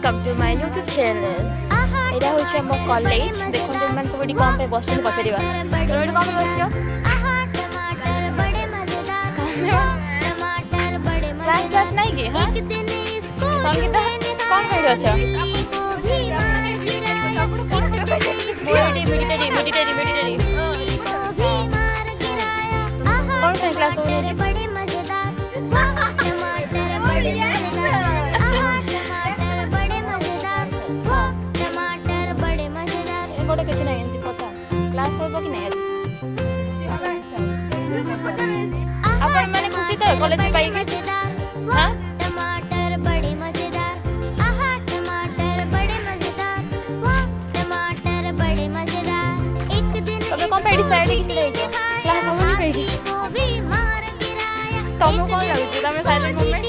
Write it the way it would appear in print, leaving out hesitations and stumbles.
Welcome to my YouTube channel. एटा होछि हम कॉलेज देखन जे मन सबडी काम पे बसन पचरिबा तोरडी काम पे बसियो क्लास क्लास नहीं के हां संगीता कौन कहि अच्छा मेडिटेरी कौन है क्लास हो रही गोटे किसी नहीं एमती पता क्लास होबो कि नहीं आज अपन माने खुशी तो कॉलेज में पाई गई हां टमाटर बड़े मजेदार आहा टमाटर बड़े मजेदार वाह टमाटर बड़े मजेदार एक दिन तो कौन पेडी साइड की नहीं क्लास होनी पेडी वो भी मार गिराया तुम कौन लगे तुम साइलेंट मोमेंट